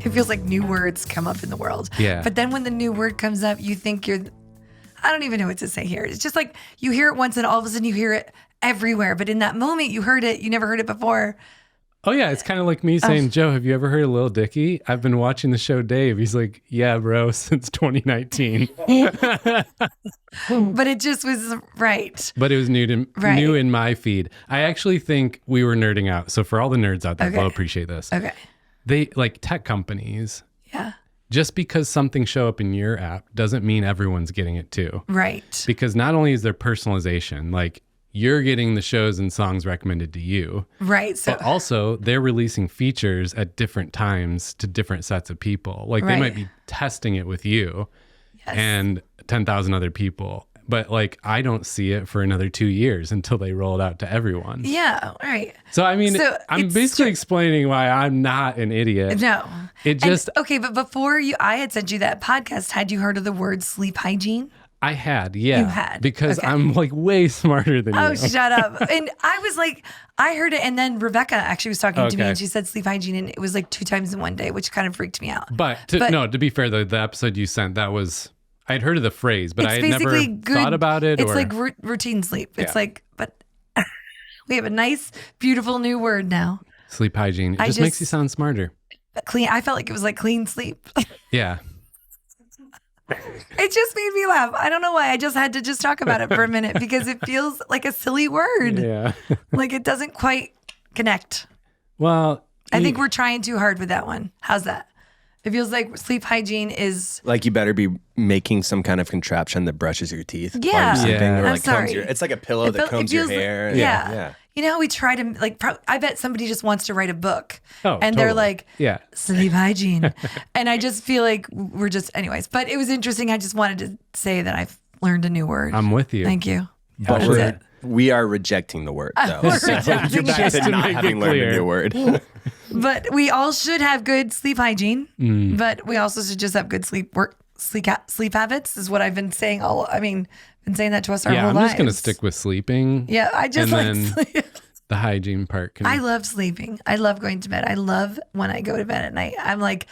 it feels like new words come up in the world. Yeah. But then when the new word comes up, you think I don't even know what to say here. It's just like you hear it once and all of a sudden you hear it everywhere. But in that moment you heard it, you never heard it before. Oh, yeah. It's kind of like me saying, Joe, have you ever heard of Lil Dicky? I've been watching the show Dave. He's like, yeah, bro, since 2019. But it just was right. But it was new in my feed. I actually think we were nerding out. So for all the nerds out there, they'll appreciate this. Okay. They like tech companies. Yeah. Just because something show up in your app doesn't mean everyone's getting it too. Right. Because not only is there personalization, like you're getting the shows and songs recommended to you. Right. So but also they're releasing features at different times to different sets of people. Like they might be testing it with you and 10,000 other people. But like, I don't see it for another 2 years until they roll it out to everyone. Yeah, right. So, I mean, I'm basically explaining why I'm not an idiot. No. It just... okay, but before I had sent you that podcast, had you heard of the word sleep hygiene? I had, yeah. You had. Because I'm like way smarter than you. Oh, shut up. And I was like, I heard it. And then Rebecca actually was talking to me and she said sleep hygiene. And it was like 2 times in one day, which kind of freaked me out. But to be fair, the episode you sent, that was, I'd heard of the phrase, but I had never thought about it. It's like routine sleep. It's like, but we have a nice, beautiful new word now. Sleep hygiene. It just makes you sound smarter. Clean. I felt like it was like clean sleep. Yeah. It just made me laugh. I don't know why. I just had to just talk about it for a minute because it feels like a silly word. Yeah. Like it doesn't quite connect. Well, I think we're trying too hard with that one. How's that? It feels like sleep hygiene is like you better be making some kind of contraption that brushes your teeth while Yeah. you're sleeping, Yeah. or I'm like combs sorry. your. It's like a pillow that combs your hair. Yeah. Yeah. You know how we try to like, I bet somebody just wants to write a book and they're totally. like, Yeah. sleep hygiene. And I just feel like we're just, anyways, but it was interesting. I just wanted to say that I've learned a new word. I'm with you. Thank you. But we are rejecting the word, though. We're So rejecting you're back it. to not Just to make having it learned clear. a new word. But we all should have good sleep hygiene, but we also should just have good sleep habits is what I've been saying been saying that to us our whole I'm lives. just going to stick with sleeping. Yeah, I just and like then sleep. the hygiene part. I love sleeping. I love going to bed. I love when I go to bed at night. I'm like,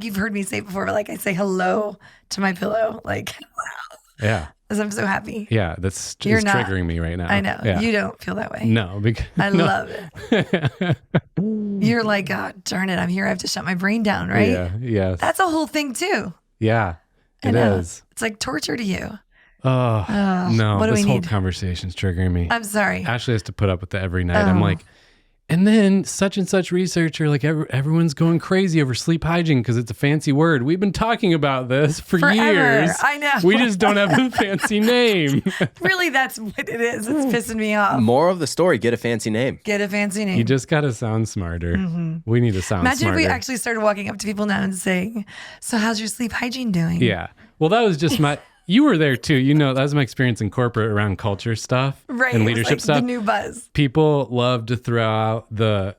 you've heard me say before, but like I say hello to my pillow. Like, wow. Yeah. Because I'm so happy. Yeah. That's You're just not. triggering me right now. I know. Yeah. You don't feel that way. No. Because, I love it. You're like, God, darn it. I'm here. I have to shut my brain down, right? Yeah. Yeah. That's a whole thing too. Yeah. I It know. is. It's like torture to you. Oh, no. what do This we whole need? conversation's triggering me. I'm sorry. Ashley has to put up with it every night. I'm like, and then such and such researcher, like everyone's going crazy over sleep hygiene because it's a fancy word. We've been talking about this for Forever. years. I know. We just don't have a fancy name. Really, that's what it is. It's pissing me off. Moral of the story: get a fancy name. Get a fancy name. You just got to sound smarter. We need to sound Imagine smarter. if we actually started walking up to people now and saying, so how's your sleep hygiene doing? Yeah. Well, that was just you were there too. You know, that was my experience in corporate around culture stuff Right. and It was leadership like stuff. the new buzz. People love to throw out the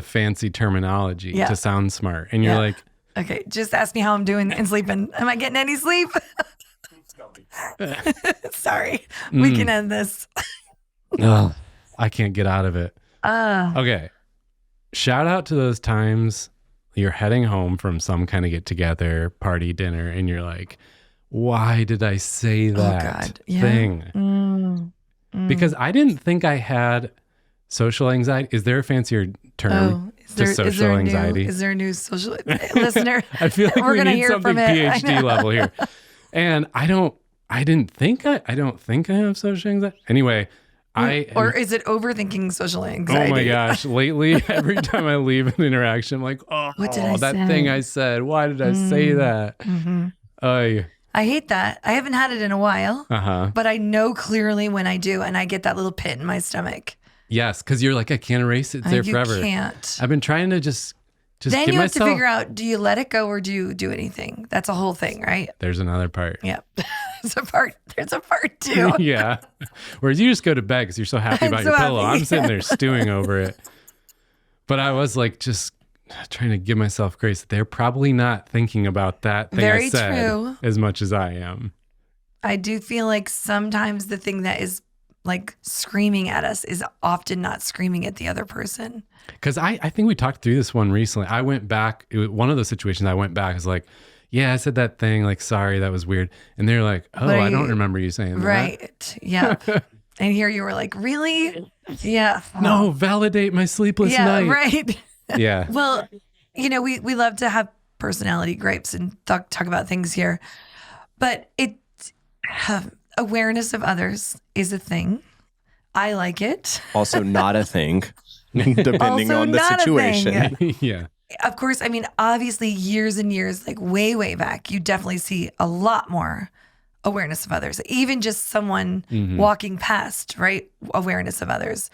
fancy terminology to sound smart. And you're like, Okay, just ask me how I'm doing and sleeping. Am I getting any sleep? Sorry. We can end this. oh, I can't get out of it. Okay. Shout out to those times you're heading home from some kind of get together, party, dinner, and you're like, why did I say that thing? Because I didn't think I had social anxiety. Is there a fancier term to social anxiety? Is there a new social listener? I feel like We're we gonna need hear something from it. I PhD know. level here. And I don't think I have social anxiety. Anyway, Or is it overthinking social anxiety? oh my gosh, lately, every time I leave an interaction, I'm like, What did I that say? thing I said, why did I say that? I hate that. I haven't had it in a while, Uh-huh. but I know clearly when I do, and I get that little pit in my stomach. Yes, because you're like, I can't erase it. It's there You forever. can't. I've been trying to just Then give you have myself... to figure out, do you let it go or do you do anything? That's a whole thing, right? There's another part. Yeah. There's a part two. Yeah. Whereas you just go to bed because you're so happy I'm about so your pillow. happy. I'm sitting there stewing over it. But I was like, just trying to give myself grace. They're probably not thinking about that thing Very I said true. as much as I am. I do feel like sometimes the thing that is like screaming at us is often not screaming at the other person. Because I think we talked through this one recently. I went back, one of those situations I went back is like, yeah, I said that thing, like, sorry, that was weird. And they're like, oh, I don't remember you saying that. Right. Yeah. And here you were like, really? Yeah. No, validate my sleepless night. Yeah, right. Yeah. Well, we love to have personality gripes and talk about things here. But awareness of others is a thing. I like it. Also not a thing, depending on the situation. Yeah. Of course, I mean, obviously years and years, like way, way back, you definitely see a lot more awareness of others. Even just someone walking past, right? Awareness of others.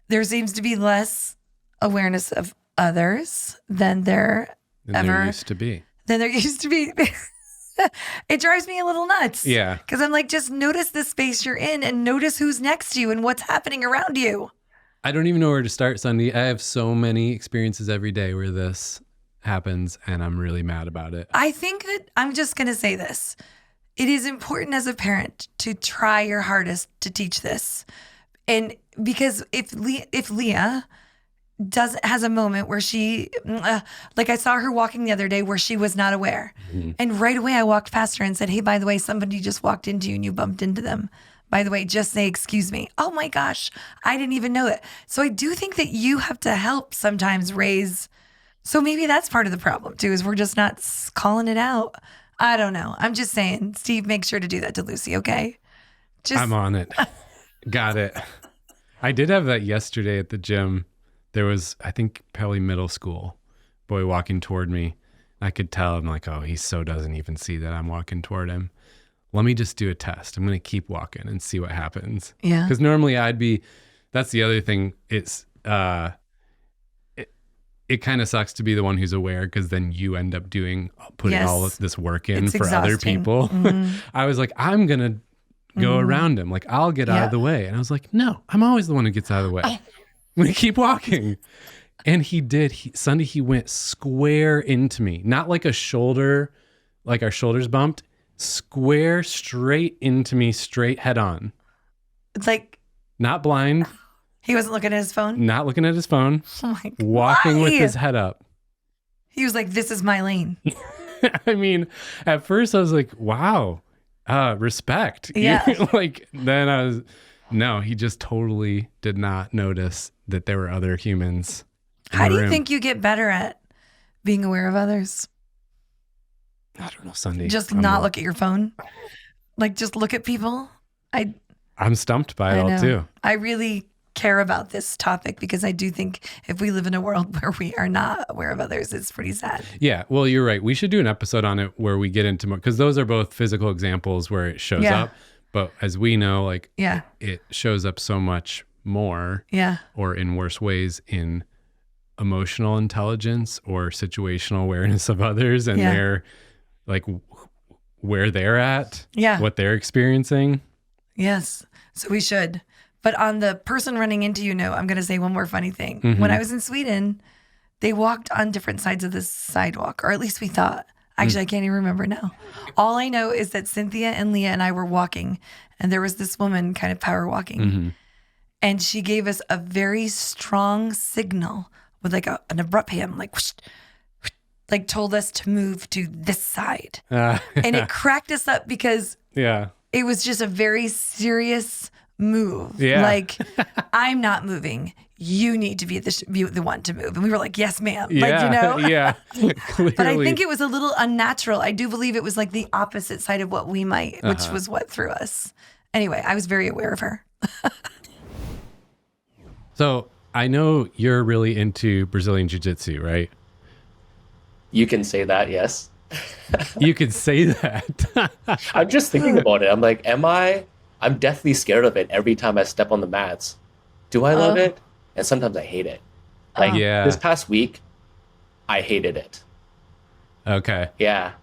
There seems to be less awareness of others than there used to be. Than there used to be. It drives me a little nuts. Yeah. Because I'm like, just notice the space you're in and notice who's next to you and what's happening around you. I don't even know where to start, Sunday. I have so many experiences every day where this happens, and I'm really mad about it. I think that I'm just going to say this. It is important as a parent to try your hardest to teach this. And because if Leah has a moment where she, like I saw her walking the other day where she was not aware. And right away I walked past her and said, hey, by the way, somebody just walked into you and you bumped into them. By the way, just say, excuse me. Oh my gosh, I didn't even know it. So I do think that you have to help sometimes raise. So maybe that's part of the problem too, is we're just not calling it out. I don't know. I'm just saying, Steve, make sure to do that to Lucy, okay? I'm on it. Got it. I did have that yesterday at the gym. There was, I think, probably middle school boy walking toward me. I could tell. I'm like, oh, he so doesn't even see that I'm walking toward him. Let me just do a test. I'm going to keep walking and see what happens. Yeah. Because normally that's the other thing. It's, it kind of sucks to be the one who's aware, because then you end up putting all of this work in for other people. I was like, I'm going to go around him. Like, I'll get out of the way. And I was like, no, I'm always the one who gets out of the way. I'm going to keep walking. And he did. Sunday, he went square into me. Not like a shoulder, like our shoulders bumped. Square straight into me, straight head on. It's like, not blind. He wasn't looking at his phone? Not looking at his phone. Oh my God. Walking with his head up. He was like, this is my lane. I mean, at first I was like, wow, respect. Yeah. Then no, he just totally did not notice that there were other humans. How do you think you get better at being aware of others? I don't know, Sunday. Just not look at your phone? Like, just look at people? I'm stumped by it all too. I really care about this topic because I do think if we live in a world where we are not aware of others, it's pretty sad. Yeah, well, you're right. We should do an episode on it where we get into more, because those are both physical examples where it shows up. But as we know, it shows up so much more or in worse ways in emotional intelligence or situational awareness of others and their, like, where they're at, what they're experiencing. Yes. So we should. But on the person running into you, I'm going to say one more funny thing. When I was in Sweden, they walked on different sides of the sidewalk, or at least we thought. Actually, I can't even remember now. All I know is that Cynthia and Leah and I were walking, and there was this woman kind of power walking. And she gave us a very strong signal with like an abrupt hand, like, whoosh, whoosh, like told us to move to this side. And it cracked us up because it was just a very serious move. Like, I'm not moving. You need to be the one to move. And we were like, yes, ma'am. Clearly. But I think it was a little unnatural. I do believe it was like the opposite side of what we might, which was what threw us. Anyway, I was very aware of her. So I know you're really into Brazilian Jiu-Jitsu, right? You can say that, yes. You could say that. I'm just thinking about it. I'm like, I'm deathly scared of it every time I step on the mats. Do I love it? And sometimes I hate it. Like this past week, I hated it. Okay. Yeah.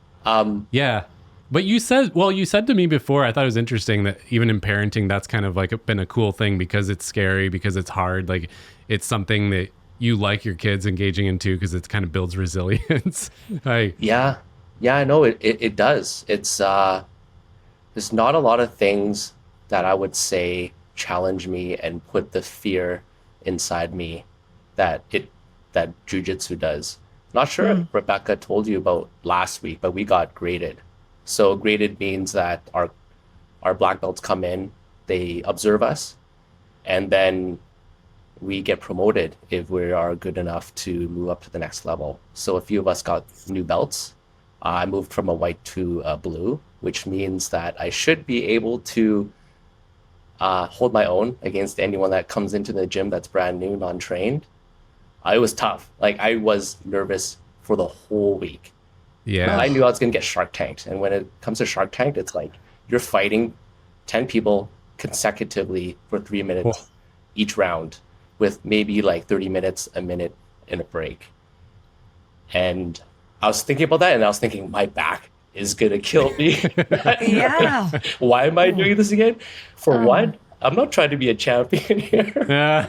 But you said to me before, I thought it was interesting that even in parenting, that's kind of like been a cool thing because it's scary, because it's hard. Like, it's something that you like your kids engaging into because it kind of builds resilience. Yeah, I know it does. It's there's not a lot of things that I would say challenge me and put the fear inside me that jujitsu does. Not sure if Rebecca told you about last week, but we got graded. So graded means that our black belts come in, they observe us, and then we get promoted if we are good enough to move up to the next level. So a few of us got new belts. I moved from a white to a blue, which means that I should be able to hold my own against anyone that comes into the gym that's brand new, non-trained. It was tough. Like, I was nervous for the whole week. Yeah. I knew I was going to get Shark Tanked. And when it comes to Shark Tanked, it's like you're fighting 10 people consecutively for 3 minutes each round, with maybe like 30 minutes, a minute, and a break. And I was thinking about that, and I was thinking, my back is going to kill me. Yeah. Why am I doing this again? For what? I'm not trying to be a champion here.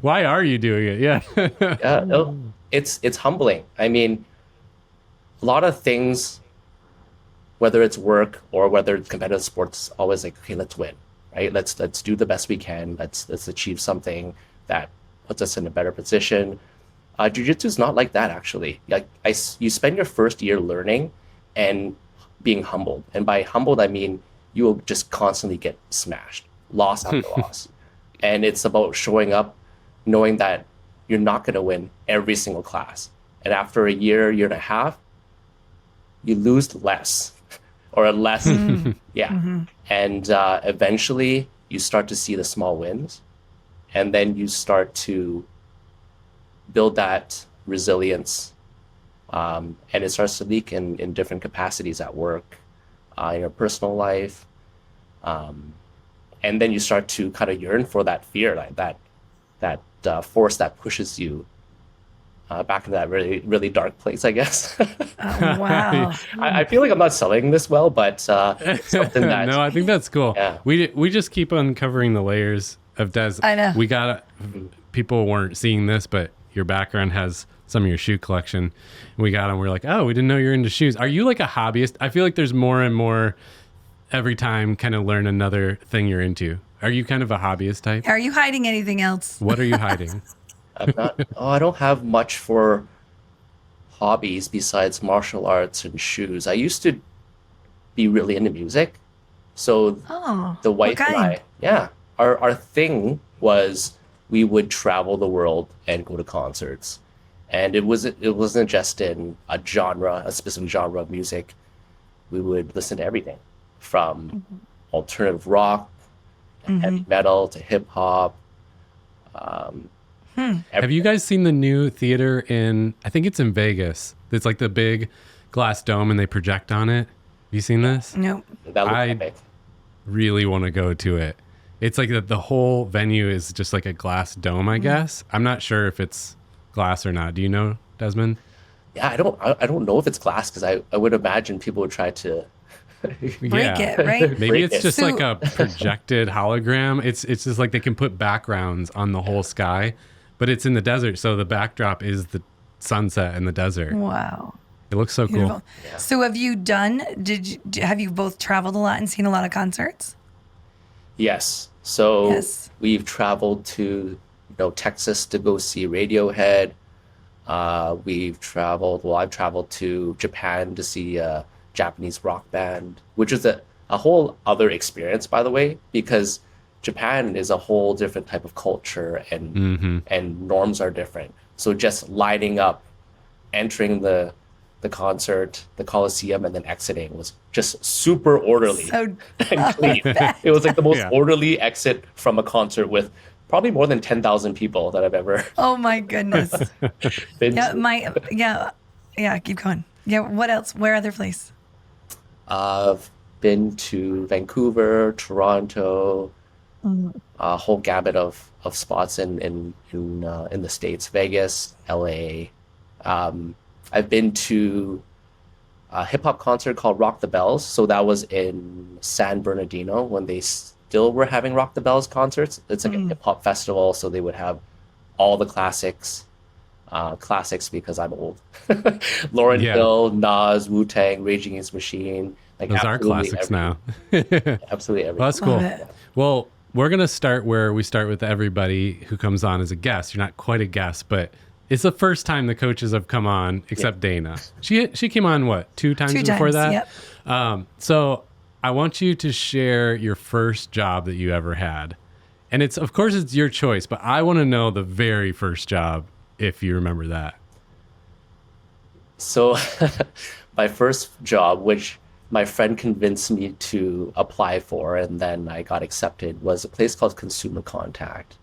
Why are you doing it? Yeah. Yeah, no, it's humbling. I mean, a lot of things, whether it's work or whether it's competitive sports, always like, okay, let's win, right? Let's do the best we can. Let's achieve something that puts us in a better position. Jiu-jitsu is not like that, actually. Like, you spend your first year learning and being humbled. And by humbled, I mean you will just constantly get smashed, loss after loss. And it's about showing up, knowing that you're not going to win every single class. And after a year and a half, you lose less or less. Yeah. Mm-hmm. And eventually you start to see the small wins. And then you start to build that resilience. And it starts to leak in different capacities at work, in your personal life. And then you start to kind of yearn for that fear, like that force that pushes you back into that really, really dark place, I guess. Oh, wow. I feel like I'm not selling this well, but something that... No, I think that's cool. Yeah. We just keep uncovering the layers of Des. I know. People weren't seeing this, but your background has some of your shoe collection. We got them. We're like, oh, we didn't know you're into shoes. Are you like a hobbyist? I feel like there's more and more every time, kind of learn another thing you're into. Are you kind of a hobbyist type? Are you hiding anything else? What are you hiding? I'm not. I don't have much for hobbies besides martial arts and shoes. I used to be really into music. So the wife and I, our thing was we would travel the world and go to concerts. And it wasn't just in a specific genre of music. We would listen to everything from alternative rock, to heavy metal, to hip hop. Have you guys seen the new theater I think it's in Vegas. It's like the big glass dome and they project on it. Have you seen this? Nope. That looks epic. Really want to go to it. It's like the whole venue is just like a glass dome, I guess. I'm not sure if it's glass or not. Do you know, Desmond? Yeah, I don't know if it's glass, because I would imagine people would try to break it, right? Maybe it's just like a projected hologram. It's just like they can put backgrounds on the whole sky, but it's in the desert, so the backdrop is the sunset in the desert. Wow. It looks so cool. Yeah. So have you have you both traveled a lot and seen a lot of concerts? Yes. So we've traveled to Texas to go see Radiohead. I've traveled to Japan to see a Japanese rock band, which is a whole other experience, by the way, because Japan is a whole different type of culture and norms are different. So just lining up, entering the concert, the Coliseum, and then exiting was just super orderly and clean. It was like the most orderly exit from a concert with probably more than 10,000 people that I've ever. Oh my goodness. been to. Keep going. Yeah. What else? Where other place? I've been to Vancouver, Toronto, a whole gamut of spots in the States, Vegas, LA. I've been to a hip hop concert called Rock the Bells. So that was in San Bernardino when they still were having Rock the Bells concerts. It's like a hip hop festival. So they would have all the classics because I'm old. Lauryn Hill, Nas, Wu-Tang, Rage Against the Machine. Like, those are classics now. Absolutely everything. Well, that's cool. Well, we're going to start where we start with everybody who comes on as a guest. You're not quite a guest, but it's the first time the coaches have come on, except Dana. She came on, what, two times before that? Yep. So I want you to share your first job that you ever had. And of course, it's your choice, but I want to know the very first job, if you remember that. So my first job, which my friend convinced me to apply for, and then I got accepted, was a place called Consumer Contact.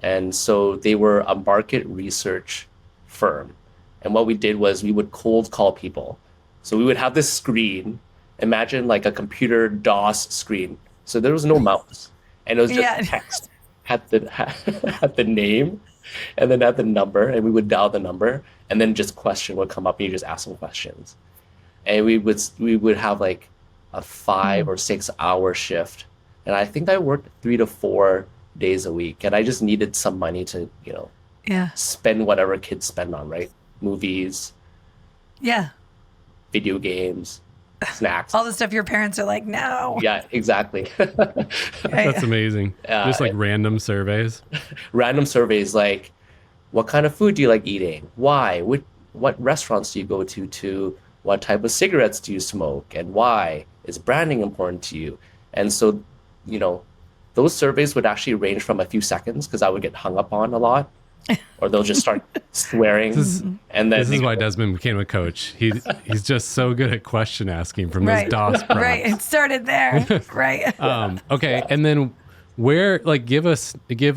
And so they were a market research firm. And what we did was we would cold call people. So we would have this screen, imagine like a computer DOS screen. So there was no mouse. And it was just text at the name and then at the number. And we would dial the number, and then just question would come up, and you just ask them questions. And we would have like a 5 or 6 hour shift. And I think I worked 3 to 4 days a week. And I just needed some money to, spend whatever kids spend on, right? Movies. Yeah. Video games, snacks. All the stuff your parents are like, no. Yeah, exactly. That's amazing. Just like random surveys. Random surveys like, what kind of food do you like eating? Why? What restaurants do you go to? What type of cigarettes do you smoke, and why? Is branding important to you? And so, those surveys would actually range from a few seconds, because I would get hung up on a lot, or they'll just start swearing. This is why Desmond became a coach. He's just so good at question asking from those DOS prompts. Right, it started there. Right. Okay, and then give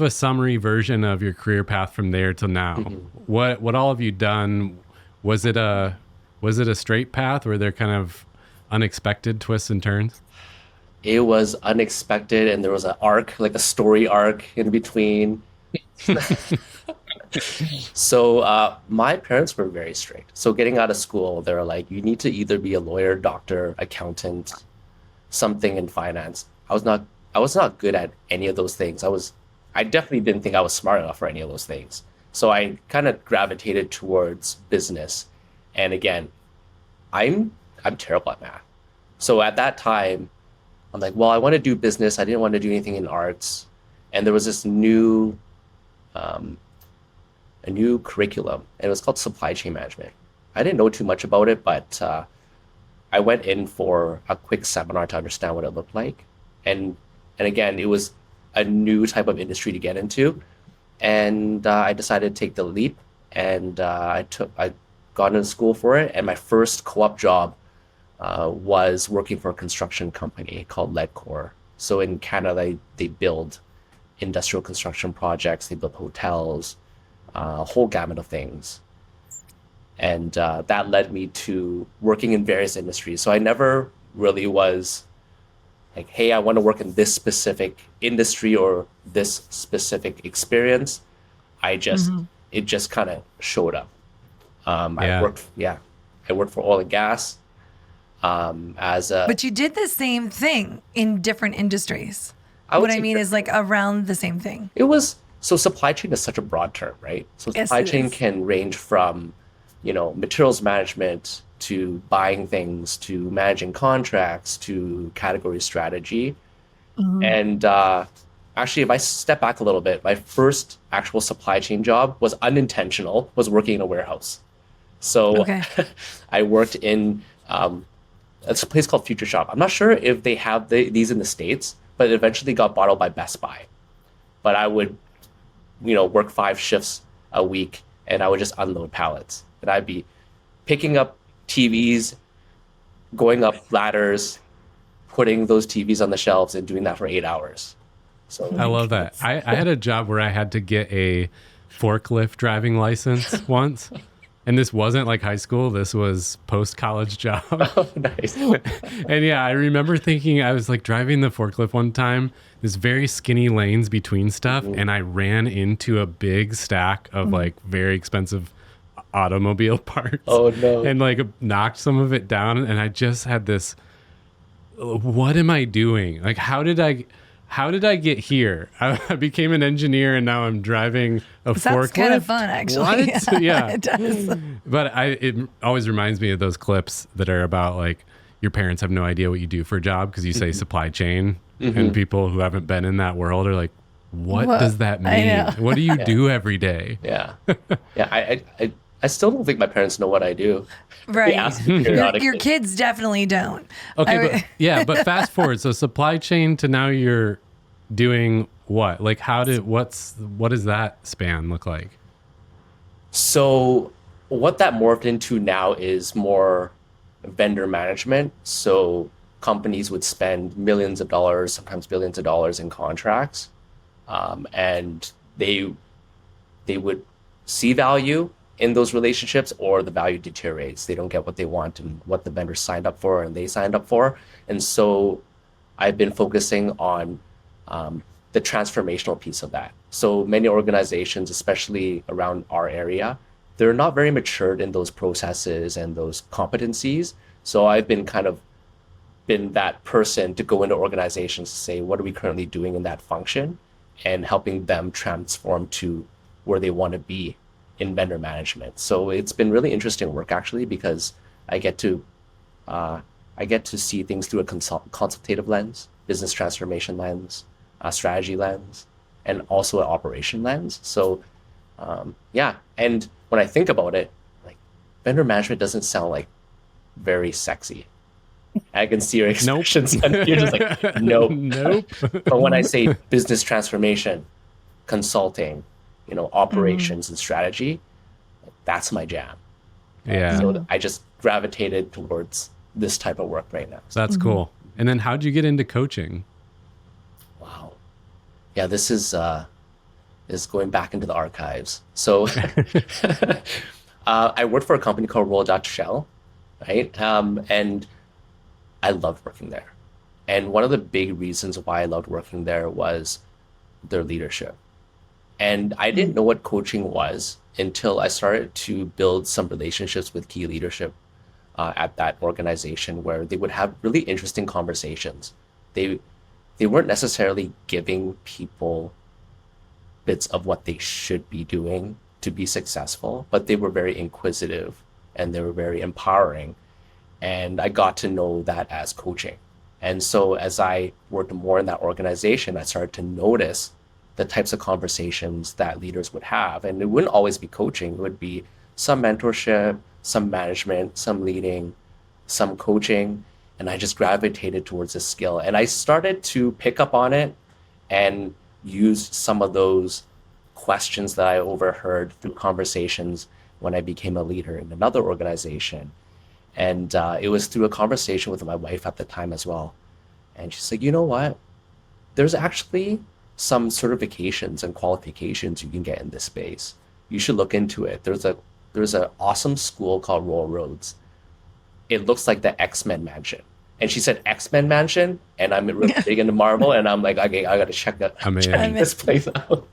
a summary version of your career path from there to now. What all have you done? Was it a straight path? Were there kind of unexpected twists and turns? It was unexpected, and there was an arc, like a story arc in between. So my parents were very strict. So getting out of school, they were like, you need to either be a lawyer, doctor, accountant, something in finance. I was not good at any of those things. I definitely didn't think I was smart enough for any of those things. So I kind of gravitated towards business. And again, I'm terrible at math. So at that time, I'm like, well, I want to do business. I didn't want to do anything in arts. And there was this a new curriculum, and it was called supply chain management. I didn't know too much about it, but I went in for a quick seminar to understand what it looked like. And again, it was a new type of industry to get into. And I decided to take the leap, and I got into school for it. And my first co-op job was working for a construction company called Ledcor. So in Canada, they build industrial construction projects, they build hotels, a whole gamut of things. And that led me to working in various industries. So I never really was like, hey, I want to work in this specific industry or this specific experience. It just kind of showed up. I worked for oil and gas But you did the same thing in different industries. What I mean is like around the same thing. So supply chain is such a broad term, right? So supply chain can range from, materials management to buying things, to managing contracts, to category strategy. And actually, if I step back a little bit, my first actual supply chain job was unintentional, was working in a warehouse. So I worked in it's a place called Future Shop. I'm not sure if they have these in the States, but it eventually got bought out by Best Buy. But I would, work 5 shifts a week, and I would just unload pallets. And I'd be picking up TVs, going up ladders, putting those TVs on the shelves, and doing that for 8 hours. So I love that. I had a job where I had to get a forklift driving license once. And this wasn't like high school. This was post-college job. Oh, nice. And yeah, I remember thinking I was like driving the forklift one time, this very skinny lanes between stuff. And I ran into a big stack of like very expensive automobile parts. Oh no. And like knocked some of it down. And I just had this, what am I doing? Like, how did I get here? I became an engineer, and now I'm driving a forklift. That's kind of fun, actually. What? Yeah. It does. But it always reminds me of those clips that are about like your parents have no idea what you do for a job because you say supply chain and people who haven't been in that world are like, what does that mean? What do you do every day? Yeah. I still don't think my parents know what I do. Right. Your kids definitely don't. Okay, but fast forward. So supply chain to now you're doing what? Like what does that span look like? So what that morphed into now is more vendor management. So companies would spend millions of dollars, sometimes billions of dollars in contracts. And they would see value in those relationships, or the value deteriorates. They don't get what they want and what the vendor signed up for and they signed up for. And so I've been focusing on the transformational piece of that. So many organizations, especially around our area, they're not very matured in those processes and those competencies. So I've been that person to go into organizations to say, what are we currently doing in that function, and helping them transform to where they want to be in vendor management. So it's been really interesting work, actually, because I get to see things through a consultative lens, business transformation lens, a strategy lens, and also an operation lens. So and when I think about it, like, vendor management doesn't sound like very sexy. I can see your expressions. Nope. And you're just like, nope. Nope. But when I say business transformation, consulting, operations and strategy, that's my jam. Yeah. So I just gravitated towards this type of work right now. So that's cool. And then how'd you get into coaching? Wow. Yeah, this is going back into the archives. So I worked for a company called Roll Shell, right? And I loved working there. And one of the big reasons why I loved working there was their leadership. And I didn't know what coaching was until I started to build some relationships with key leadership at that organization, where they would have really interesting conversations. They weren't necessarily giving people bits of what they should be doing to be successful, but they were very inquisitive and they were very empowering. And I got to know that as coaching. And so as I worked more in that organization, I started to notice the types of conversations that leaders would have. And it wouldn't always be coaching. It would be some mentorship, some management, some leading, some coaching. And I just gravitated towards this skill. And I started to pick up on it and use some of those questions that I overheard through conversations when I became a leader in another organization. And it was through a conversation with my wife at the time as well. And she's like, you know what? There's actually some certifications and qualifications you can get in this space. You should look into it. There's an awesome school called Roll Roads. It looks like the X-Men mansion. And she said X-Men mansion, and I'm really big into Marvel, and I'm like, okay, I got to check this place out.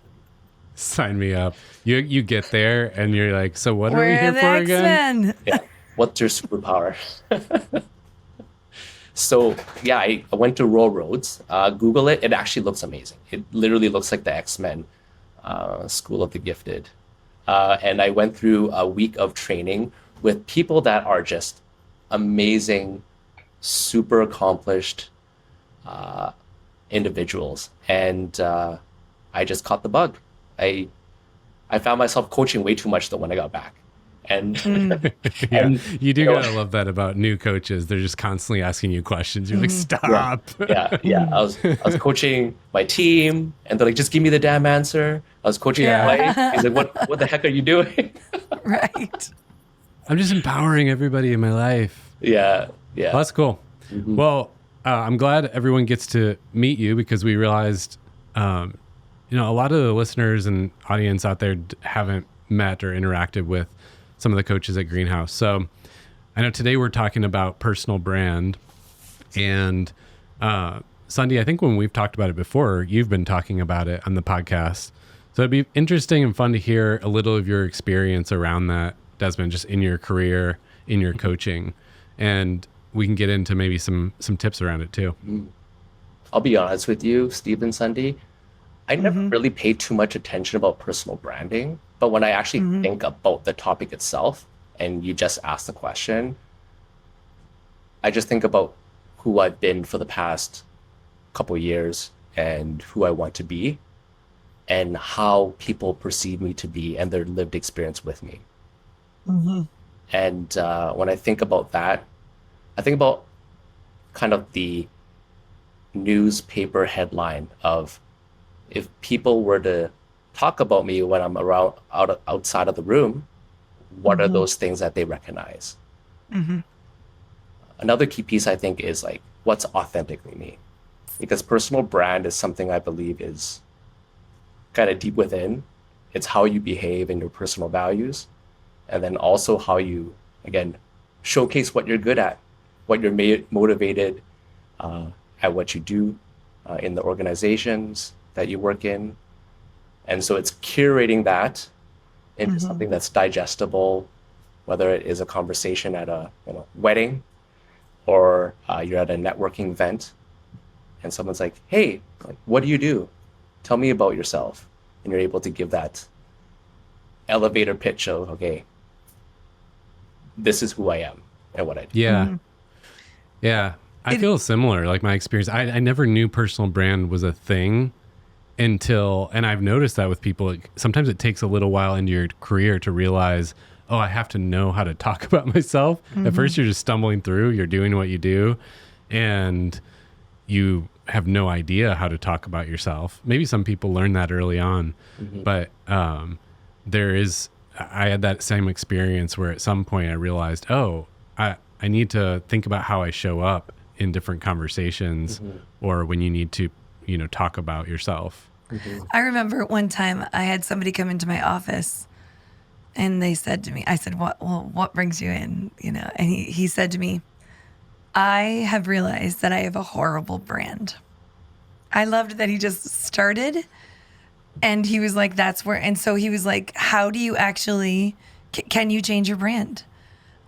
Sign me up. You get there, and you're like, so what are we here for again? Yeah. What's your superpower? So yeah, I went to Roll Roads. Google it. It actually looks amazing. It literally looks like the X-Men School of the Gifted. And I went through a week of training with people that are just amazing, super accomplished individuals. And I just caught the bug. I found myself coaching way too much though when I got back. And, you gotta love that about new coaches. They're just constantly asking you questions. You're like, stop. Yeah. I was coaching my team, and they're like, just give me the damn answer. I was coaching my wife. He's like, what the heck are you doing? Right. I'm just empowering everybody in my life. Yeah. Well, that's cool. Mm-hmm. Well, I'm glad everyone gets to meet you, because we realized, a lot of the listeners and audience out there haven't met or interacted with some of the coaches at Greenhouse. So I know today we're talking about personal brand, and Sunday, I think when we've talked about it before, you've been talking about it on the podcast. So it'd be interesting and fun to hear a little of your experience around that, Desmond, just in your career, in your coaching, and we can get into maybe some tips around it too. I'll be honest with you, Steve and Sunday, I never really paid too much attention about personal branding. But when I actually think about the topic itself, and you just ask the question, I just think about who I've been for the past couple years and who I want to be and how people perceive me to be and their lived experience with me. And when I think about that, I think about kind of the newspaper headline of if people were to talk about me when I'm outside of the room, what are those things that they recognize? Another key piece I think is like what's authentically me, because personal brand is something I believe is kind of deep within. It's how you behave and your personal values, and then also how you, again, showcase what you're good at, what you're motivated at what you do in the organizations that you work in. And so it's curating that into something that's digestible, whether it is a conversation at a wedding or you're at a networking event and someone's like, hey, like, what do you do? Tell me about yourself. And you're able to give that elevator pitch of, okay, this is who I am and what I do. Yeah. Yeah. I feel similar. Like my experience, I never knew personal brand was a thing until, and I've noticed that with people, sometimes it takes a little while into your career to realize, oh, I have to know how to talk about myself. At first you're just stumbling through, you're doing what you do, and you have no idea how to talk about yourself. Maybe some people learn that early on, but I had that same experience where at some point I realized, oh, I need to think about how I show up in different conversations or when you need to, talk about yourself. I remember one time I had somebody come into my office and they said to me, I said, what brings you in? And he said to me, I have realized that I have a horrible brand. I loved that he just started and he was like, and so he was like, how do you actually, can you change your brand?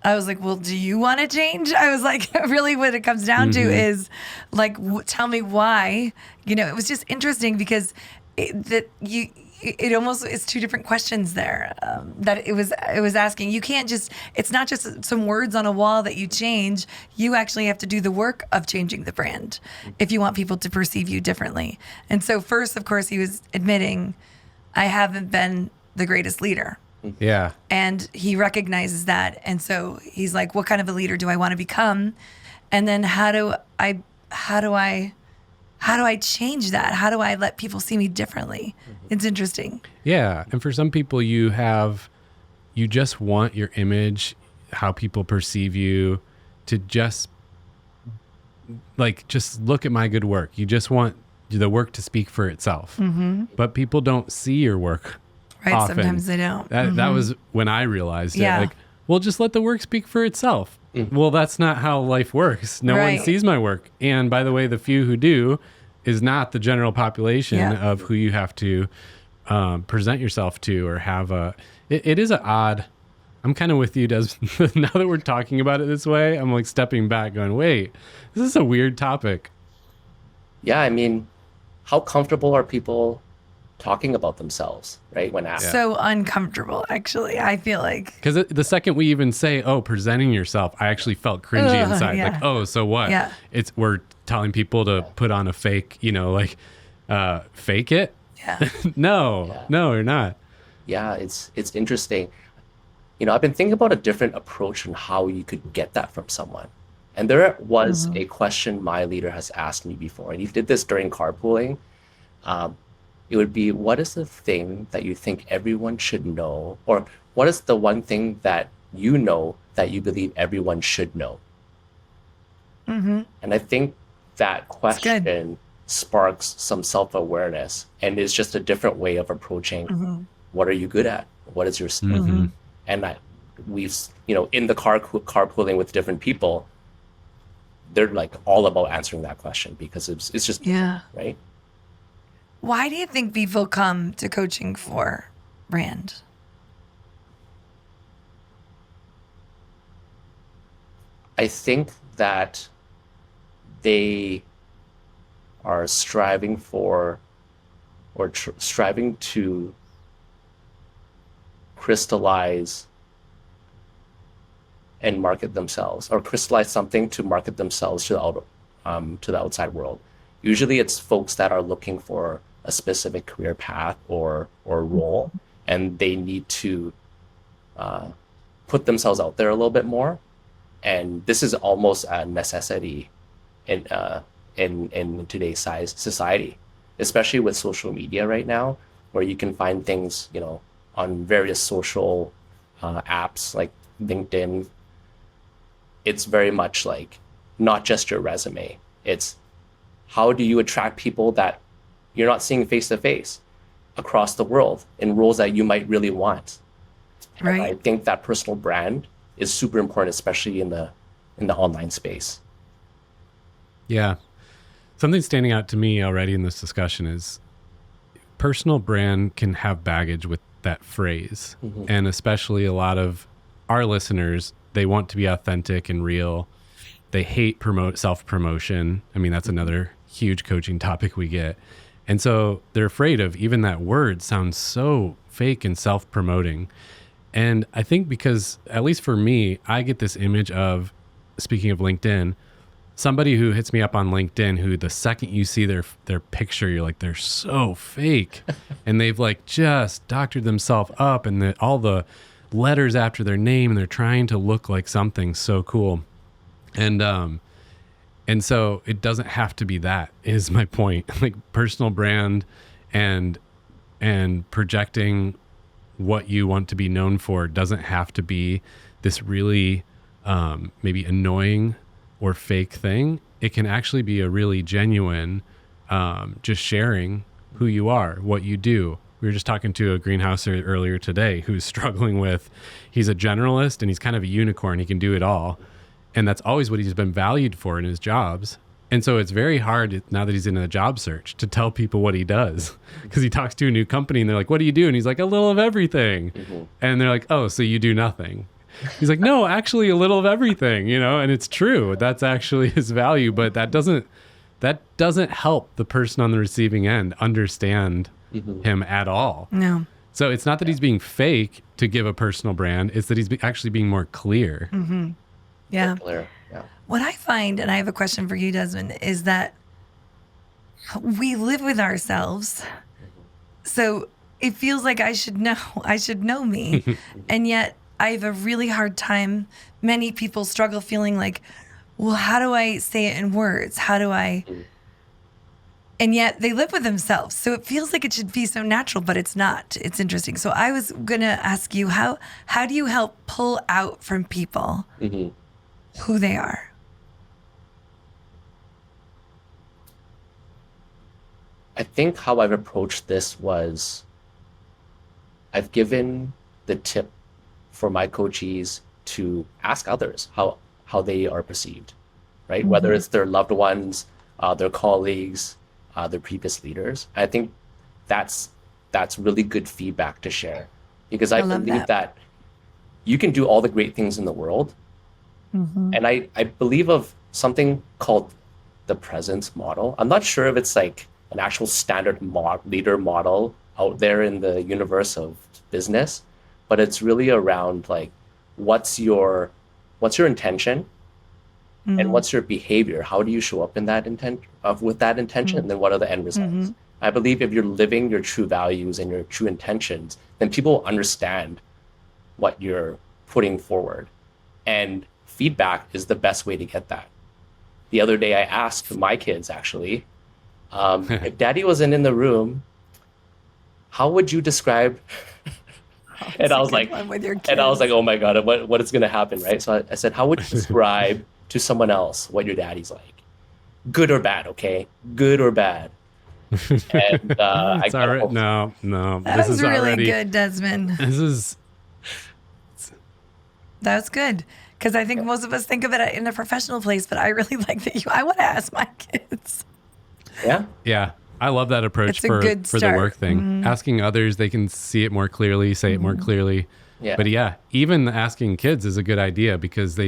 I was like, well, do you want to change? I was like, really what it comes down to is like, tell me why. It was just interesting because it almost is two different questions there that it was asking. You can't just, it's not just some words on a wall that you change. You actually have to do the work of changing the brand if you want people to perceive you differently. And so first, of course, he was admitting, I haven't been the greatest leader. Yeah. And he recognizes that. And so he's like, what kind of a leader do I want to become? And then how do I change that? How do I let people see me differently? It's interesting. Yeah. And for some people you just want your image, how people perceive you to just look at my good work. You just want the work to speak for itself. But people don't see your work. Right, often. sometimes they don't. That was when I realized it. Like, well, just let the work speak for itself. Well, that's not how life works. No one sees my work. And by the way, the few who do is not the general population of who you have to present yourself to or have it is an odd, I'm kind of with you, Desmond. Now that we're talking about it this way, I'm like stepping back going, wait, this is a weird topic. Yeah, I mean, how comfortable are people talking about themselves, right? When asked. So uncomfortable, actually, I feel like. Because the second we even say, oh, presenting yourself, I actually felt cringy inside. Yeah. Like, oh, so what? Yeah. We're telling people to put on a fake, fake it? Yeah. No, you're not. Yeah, it's interesting. I've been thinking about a different approach on how you could get that from someone. And there was a question my leader has asked me before, and he did this during carpooling. It would be, what is the thing that you think everyone should know? Or what is the one thing that you know that you believe everyone should know? And I think that question sparks some self-awareness and is just a different way of approaching what are you good at? What is your skill? And we've, in the carpooling with different people, they're like all about answering that question because it's just, right? Why do you think people come to coaching for brand? I think that they are striving for or striving to crystallize and market themselves, or crystallize something to market themselves to the outside world. Usually it's folks that are looking for a specific career path or role, and they need to put themselves out there a little bit more. And this is almost a necessity in today's society, especially with social media right now, where you can find things, on various social apps like LinkedIn. It's very much like not just your resume. It's how do you attract people that you're not seeing face to face across the world in roles that you might really want. Right. And I think that personal brand is super important, especially in the online space. Yeah. Something standing out to me already in this discussion is personal brand can have baggage with that phrase. Mm-hmm. And especially a lot of our listeners, they want to be authentic and real. They hate self-promotion. I mean, that's another huge coaching topic we get. And so they're afraid of even that word sounds so fake and self-promoting. And I think because, at least for me, I get this image of, speaking of LinkedIn, somebody who hits me up on LinkedIn who the second you see their picture, you're like, they're so fake. And they've like just doctored themselves up and all the letters after their name, and they're trying to look like something so cool. And so it doesn't have to be that, is my point. Like personal brand and projecting what you want to be known for doesn't have to be this really maybe annoying or fake thing. It can actually be a really genuine, just sharing who you are, what you do. We were just talking to a greenhouser earlier today who's struggling with, he's a generalist and he's kind of a unicorn. He can do it all. And that's always what he's been valued for in his jobs. And so it's very hard now that he's in a job search to tell people what he does, because he talks to a new company and they're like, what do you do? And he's like, a little of everything. Mm-hmm. And they're like, oh, so you do nothing. He's like, no, actually a little of everything, and it's true. That's actually his value, but that doesn't help the person on the receiving end understand him at all. No. So it's not that he's being fake to give a personal brand. It's that he's actually being more clear. Mm-hmm. Yeah. Clear. Yeah. What I find, and I have a question for you, Desmond, is that we live with ourselves. So it feels like I should know me. And yet I have a really hard time. Many people struggle feeling like, well, how do I say it in words? How do I? And yet they live with themselves. So it feels like it should be so natural, but it's not. It's interesting. So I was going to ask you, how do you help pull out from people who they are? I think how I've approached this was I've given the tip for my coachees to ask others how they are perceived, right? Mm-hmm. Whether it's their loved ones, their colleagues, their previous leaders. I think that's really good feedback to share, because I believe that you can do all the great things in the world. Mm-hmm. And I believe of something called the presence model. I'm not sure if it's like an actual standard leader model out there in the universe of business, but it's really around like, what's your intention, and what's your behavior? How do you show up in that with that intention? And then what are the end results? Mm-hmm. I believe if you're living your true values and your true intentions, then people understand what you're putting forward. And feedback is the best way to get that. The other day I asked my kids, actually, if daddy wasn't in the room, how would you describe? And I was like, oh my God, what is going to happen, right? So I said, how would you describe to someone else what your daddy's like? Good or bad, okay? Good or bad? And I got right. No. That was really good, Desmond. That's good. Because I think most of us think of it in a professional place, but I really like that I want to ask my kids. Yeah. I love that approach for the work thing. Mm-hmm. Asking others, they can see it more clearly, say it more clearly. Yeah. But yeah, even asking kids is a good idea, because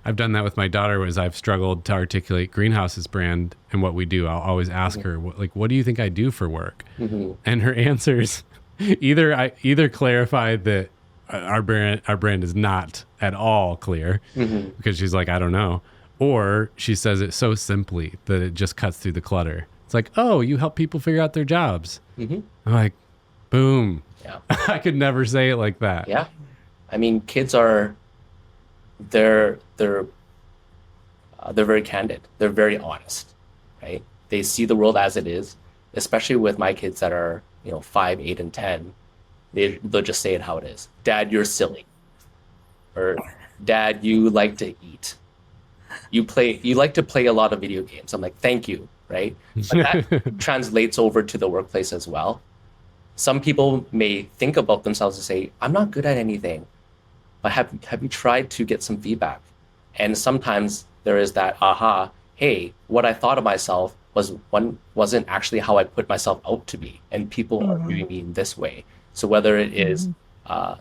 I've done that with my daughter, as I've struggled to articulate Greenhouse's brand and what we do. I'll always ask her, what do you think I do for work? Mm-hmm. And her answers either clarify that our brand is not at all clear, because she's like, I don't know. Or she says it so simply that it just cuts through the clutter. It's like, oh, you help people figure out their jobs. I'm like, boom. Yeah. I could never say it like that. Yeah. I mean, kids are, they're very candid. They're very honest, right? They see the world as it is, especially with my kids that are, 5, 8, and 10. They'll just say it how it is. Dad, you're silly. Or Dad, you like to eat. You like to play a lot of video games. I'm like, thank you, right? But that translates over to the workplace as well. Some people may think about themselves and say, I'm not good at anything, but have you tried to get some feedback? And sometimes there is that, hey, what I thought of myself wasn't actually how I put myself out to be. And people are viewing me in this way. So whether it is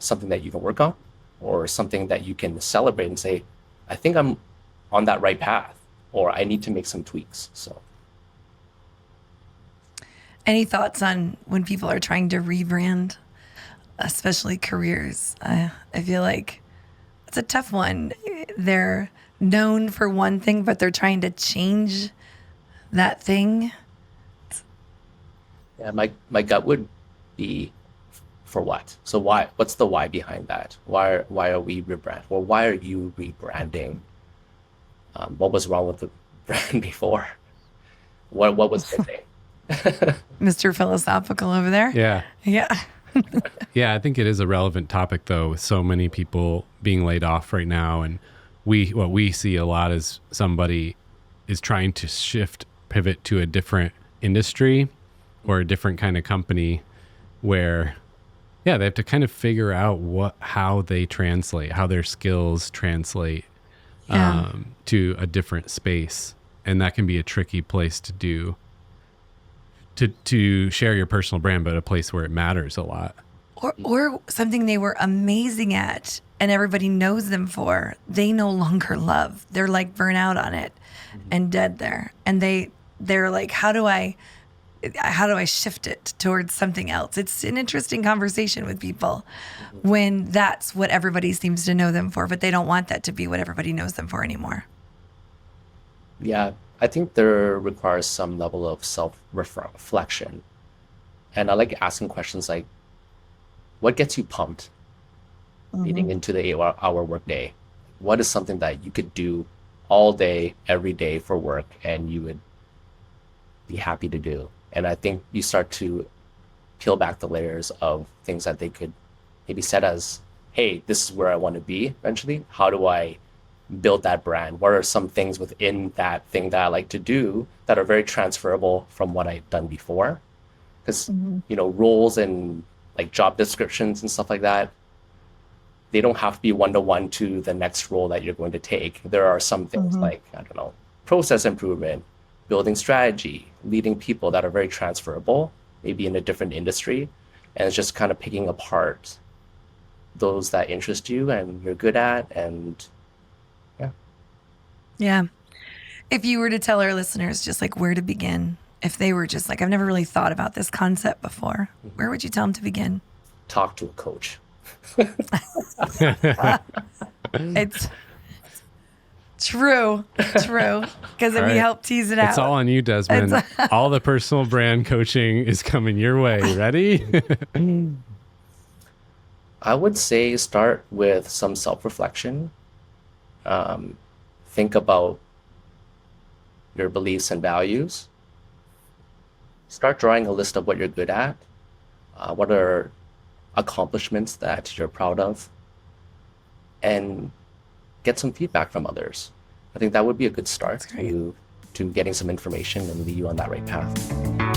something that you can work on or something that you can celebrate and say, I think I'm on that right path, or I need to make some tweaks. So, any thoughts on when people are trying to rebrand, especially careers? I feel like it's a tough one. They're known for one thing, but they're trying to change that thing. Yeah, my gut would be, for what? So what's the why behind that? Why are we rebrand? Or why are you rebranding? What was wrong with the brand before? What was missing? Mr. Philosophical over there. Yeah. Yeah. Yeah, I think it is a relevant topic though, with so many people being laid off right now. And what we see a lot is somebody is trying to pivot to a different industry or a different kind of company where, yeah, they have to kind of figure out how they translate, how their skills translate to a different space. And that can be a tricky place to do, to share your personal brand, but a place where it matters a lot. Or something they were amazing at and everybody knows them for, they no longer love. They're like burnt out on it and dead there. And they're like, how do I shift it towards something else? It's an interesting conversation with people when that's what everybody seems to know them for, but they don't want that to be what everybody knows them for anymore. Yeah, I think there requires some level of self-reflection. And I like asking questions like, what gets you pumped leading into the 8-hour workday? What is something that you could do all day, every day for work, and you would be happy to do? And I think you start to peel back the layers of things that they could maybe set as, hey, this is where I want to be eventually. How do I build that brand? What are some things within that thing that I like to do that are very transferable from what I've done before? Because, roles and like job descriptions and stuff like that, they don't have to be one-to-one to the next role that you're going to take. There are some things like, process improvement, building strategy, leading people that are very transferable, maybe in a different industry. And it's just kind of picking apart those that interest you and you're good at. And yeah. If you were to tell our listeners just like where to begin, if they were just like, I've never really thought about this concept before, where would you tell them to begin? Talk to a coach. It's true. Because if we help tease it out. It's all on you, Desmond. All the personal brand coaching is coming your way. Ready? I would say start with some self-reflection. Think about your beliefs and values. Start drawing a list of what you're good at. What are accomplishments that you're proud of? And get some feedback from others. I think that would be a good start to getting some information and lead you on that right path.